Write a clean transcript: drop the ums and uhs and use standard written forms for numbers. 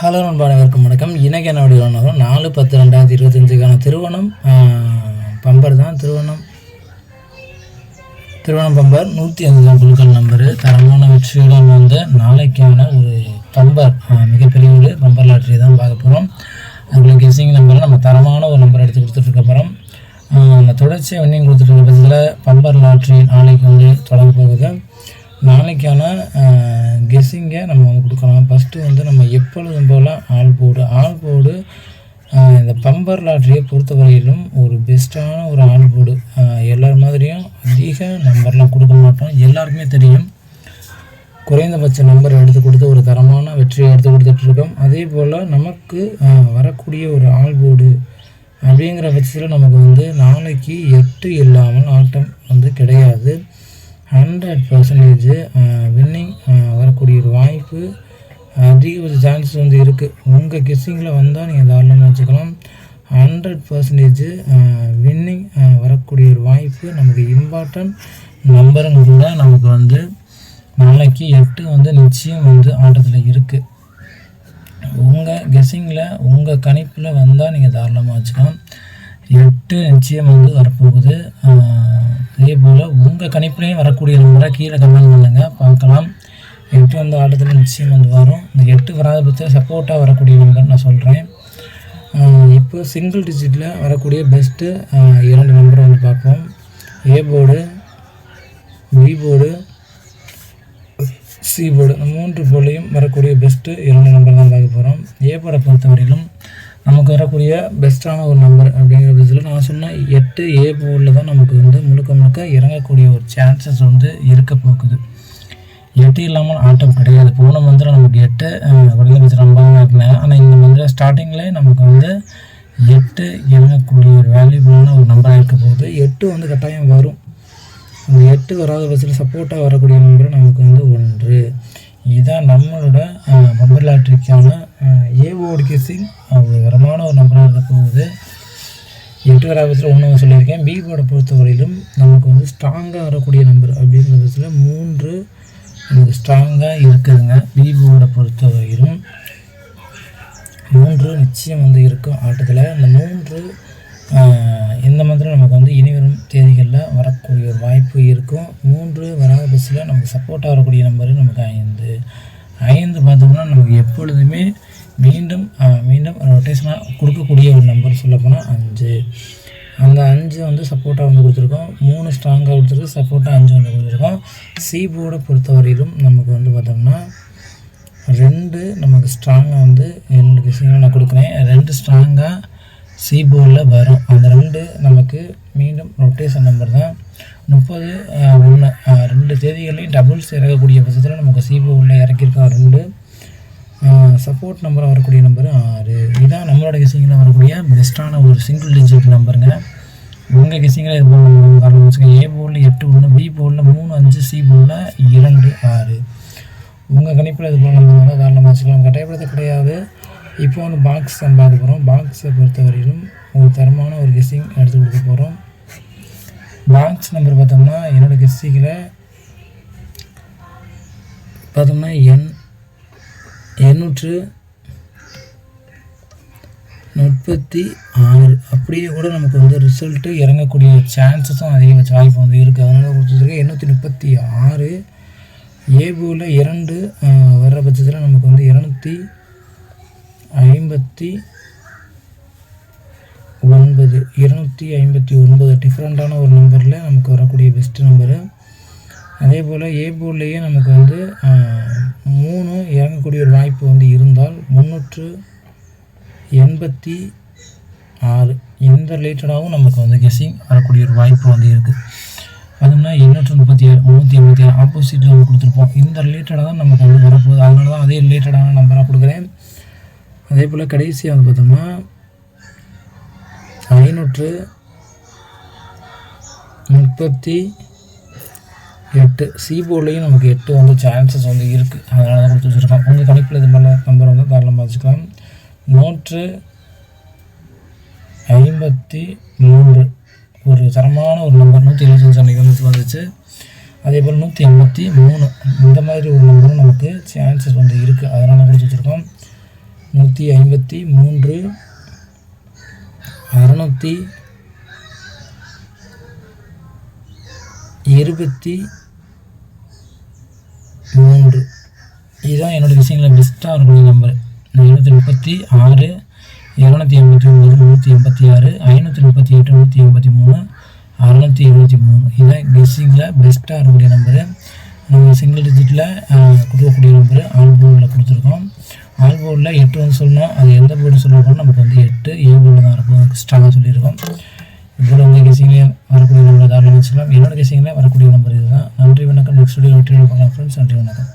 Hello நண்பா, அனைவருக்கும் வணக்கம். இன்றைக்கி என்ன வீடியோனாலும் 4/10/2025க்கான திருவோணம் பம்பர் தான். திருவோணம் பம்பர் 105 தான் குழுக்கள் நம்பரு. தரமான வெற்றியுடன் வந்து நாளைக்கான ஒரு பம்பர், மிகப்பெரிய ஒரு பம்பர் லாட்ரி தான் பார்க்க போகிறோம். அதுக்குள்ள கெஸ்ஸிங் நம்பரை நம்ம தரமான ஒரு நம்பர் எடுத்து கொடுத்துட்ருக்க போகிறோம். நம்ம தொடர்ச்சியாக வின்னிங் கொடுத்துட்ருக்க பட்சத்தில் பம்பர் லாட்ரி நாளைக்கு வந்து தொடங்க போகுது. நாளைக்கான கெஸ்ஸிங்கை நம்ம வந்து கொடுக்கலாம். ஃபஸ்ட்டு வந்து நம்ம எப்பொழுதும் போல் ஆல் போர்டு இந்த பம்பர் லாட்ரியை பொறுத்தவரையிலும் ஒரு பெஸ்ட்டான ஒரு ஆல் போர்டு. எல்லார் மாதிரியும் அதிக நம்பர்லாம் கொடுக்க மாட்டோம். எல்லாருக்குமே தெரியும், குறைந்தபட்ச நம்பர் எடுத்து கொடுத்து ஒரு தரமான வெற்றியை எடுத்து கொடுத்துட்ருக்கோம். அதே போல் நமக்கு வரக்கூடிய ஒரு ஆல் போர்டு அப்படிங்கிற பட்சத்தில் நமக்கு வந்து நாளைக்கு 8 இல்லாமல் ஆட்டம் வந்து கிடையாது. 100% வின்னிங் வரக்கூடிய ஒரு வாய்ப்பு, அதிகபட்ச சான்சஸ் வந்து இருக்குது. உங்கள் கெஸ்ஸிங்கில் வந்தால் நீங்கள் தாராளமாக வச்சுக்கலாம். 100% வின்னிங் வரக்கூடிய ஒரு வாய்ப்பு, நமக்கு இம்பார்ட்டன்ட் நம்பருங்க கூட நமக்கு வந்து நாளைக்கு 8 வந்து நிச்சயம் வந்து ஆட்டத்தில் இருக்குது. உங்கள் கெஸ்ஸிங்கில் உங்கள் கணிப்பில் வந்தால் நீங்கள் தாராளமாக வச்சுக்கலாம். 8 நிச்சயம் வந்து வரப்போகுது. அதே போல் உங்கள் கணிப்புலேயும் வரக்கூடிய நம்பரை கீழே கமெண்ட் பண்ணுங்கள், பார்க்கலாம். 8 வந்து ஆட்டத்தில் நிச்சயம் வந்து வரும். இந்த 8 வராத பட்சத்தில் சப்போர்ட்டாக வரக்கூடிய நம்பர் நான் சொல்கிறேன். இப்போ சிங்கிள் டிஜிட்டில் வரக்கூடிய பெஸ்ட்டு 2 நம்பரை வந்து பார்ப்போம். A board, B board, C board, 3 போர்டையும் வரக்கூடிய பெஸ்ட்டு 2 நம்பர் தான் பார்க்க போகிறோம். ஏ போர்டை பொறுத்தவரையிலும் நமக்கு வரக்கூடிய பெஸ்ட்டான ஒரு நம்பர் அப்படிங்கிற பட்சத்தில் நான் சொன்னேன் 8 ஏ போர்டில் தான் நமக்கு வந்து முழுக்க இறங்கக்கூடிய ஒரு சான்சஸ் வந்து இருக்க போகுது. 8 இல்லாமல் ஆட்டம் கிடையாது. போன மந்திரம் நமக்கு 8 குறைந்தபட்சம் நம்பாமல் இருந்தேன். ஆனால் இந்த மந்திரம் ஸ்டார்டிங்லேயே நமக்கு வந்து 8 இறங்கக்கூடிய ஒரு வேல்யூபிளான ஒரு நம்பராக இருக்க போகுது. 8 வந்து கட்டாயம் வரும். அந்த 8 வராத பட்சத்தில் சப்போர்ட்டாக வரக்கூடிய நம்பர் நமக்கு வந்து 1. இதுதான் நம்மளோட பம்பர் லாட்ரிக்கான ஏ போர்டு கெஸ்ஸிங். ஒரு வரமான ஒரு நம்பராக இருக்க போகுது. 8 வராத பட்சத்தில் 1 சொல்லியிருக்கேன். பி போர்டை பொறுத்தவரையிலும் நமக்கு வந்து ஸ்ட்ராங்காக வரக்கூடிய நம்பர் அப்படிங்கிற பட்சத்தில் 3 நமக்கு ஸ்ட்ராங்காக இருக்குதுங்க. பி போர்டை பொறுத்தவரையிலும் 3 நிச்சயம் வந்து இருக்கும் ஆட்டத்தில். இந்த 3 இந்த மாதிரி நமக்கு வந்து இனிவரும் தேதிகளில் வரக்கூடிய ஒரு வாய்ப்பு இருக்கும். 3 வராத பட்சத்தில் நமக்கு சப்போர்ட்டாக வரக்கூடிய நம்பரு நமக்கு 5 பார்த்தோம்னா நமக்கு எப்பொழுதுமே மீண்டும் ரொட்டேஷனாக கொடுக்கக்கூடிய ஒரு நம்பர் சொல்லப்போனால் 5. அந்த 5 வந்து சப்போர்ட்டாக வந்து கொடுத்துருக்கோம். 3 ஸ்ட்ராங்காக கொடுத்துருக்கு, சப்போர்ட்டாக 5 வந்து கொடுத்துருக்கோம். சி போர்டை பொறுத்தவரையிலும் நமக்கு வந்து பார்த்தோம்னா 2 நமக்கு ஸ்ட்ராங்காக வந்து 2 கெஸ்ஸிங்கில் நான் கொடுக்குறேன். 2 ஸ்ட்ராங்காக சி போர்டில் வரும். அந்த 2 நமக்கு மீண்டும் ரொட்டேஷன் நம்பர் தான். 30, 1 2 தேதிகளையும் டபுள்ஸ் இறக்கக்கூடிய பட்சத்தில் நமக்கு சி போர்டில் இறக்கியிருக்கோம் 2. சப்போர்ட் நம்பராக வரக்கூடிய நம்பர் 6. இதுதான் நம்மளோட கெஸ்ஸிங்கில் வரக்கூடிய பெஸ்ட்டான ஒரு சிங்கிள் டிஜிட் நம்பருங்க. உங்கள் கெஸ்ஸிங்கில் இது போல் காரணம் வச்சுக்கோங்க. ஏ போர்டில் 8, 1, பி போர்டில் 3, 5, சி போர்டில் 2, 6. உங்கள் கணிப்பில் இது போல் நம்பர் வந்து காரணமாக வச்சுக்கலாம். கட்டாயப்படுத்த கிடையாது. இப்போ வந்து பாக்ஸ் தான் பார்க்க போகிறோம். பாக்ஸை பொறுத்தவரையிலும் ஒரு தரமான ஒரு கெஸ்ஸிங் எடுத்து கொடுக்க போகிறோம். பாக்ஸ் நம்பர் பார்த்தோம்னா என்னோடய கெஸ்ஸிங்கில் பார்த்தோம்னா 836. அப்படியே கூட நமக்கு வந்து ரிசல்ட்டு இறங்கக்கூடிய சான்சஸும் அதிகபட்ச வாய்ப்பு வந்து இருக்குது. அதனால் கொடுத்துருக்கு 836. ஏ போர்டில் 2 வர்ற பட்சத்தில் நமக்கு வந்து 259 டிஃப்ரெண்ட்டான ஒரு நம்பரில் நமக்கு வரக்கூடிய பெஸ்ட்டு நம்பரு. அதே போல் ஏ போர்ட்லேயே நமக்கு வந்து 3 இறங்கக்கூடிய ஒரு வாய்ப்பு வந்து இருந்தால் 386 இந்த ரிலேட்டடாகவும் நமக்கு வந்து கெஸ்ஸிங் வரக்கூடிய ஒரு வாய்ப்பு வந்து இருக்குது. பார்த்தோம்னா 836, 386 ஆப்போசிட்டில் நம்ம கொடுத்துருப்போம். இந்த ரிலேட்டடாக தான் நமக்கு வந்து வரப்போகுது. அதனால தான் அதே ரிலேட்டடான நம்பராக கொடுக்குறேன். அதே போல் கடைசியாக வந்து பார்த்தோம்னா 538 சி போர்ட்லேயும் நமக்கு 8 வந்து சான்சஸ் வந்து இருக்குது. அதனால தான் கொடுத்து வச்சுருக்கோம். உங்கள் கணிப்பில் இது மாதிரி நம்பர் வந்து தாராளமாக வச்சுக்கலாம். 153 ஒரு தரமான ஒரு நம்பர். 175 அன்றைக்கி வந்துச்சு. அதே போல் 183 இந்த மாதிரி ஒரு நம்பரும் நமக்கு சான்சஸ் வந்து இருக்குது. அதனால் கொடுத்து வச்சுருக்கோம். 153 623 இதுதான் என்னோடய விஷயங்களில் பெஸ்ட்டாக இருக்கக்கூடிய நம்பர். 736 289 186 538 183 623 இதுதான் கெஸ்ஸிங்கில் பெஸ்ட்டாக இருக்கக்கூடிய நம்பரு. நம்ம சிங்கிள் டிஜிட்டில் கொடுக்கக்கூடிய நம்பரு ஆல் போர்டில் கொடுத்துருக்கோம். ஆல் போர்டில் 8 வந்து சொல்லணும். அது எந்த போர்டு சொல்லணும் நமக்கு வந்து 8 ஏ போர்டு தான் இருக்கும் எக்ஸ்ட்ராவாக சொல்லியிருக்கோம். இதோட வந்து கெஸ்ஸிங்லேயே வரக்கூடிய நம்பர் தாராளமாக சொல்லலாம். என்னோட கெஸ்ஸிங்லேயே வரக்கூடிய நம்பர் இதுதான். நன்றி வணக்கம். நெக்ஸ்ட் வீடியோ பார்க்கலாம் ஃப்ரெண்ட்ஸ். நன்றி வணக்கம்.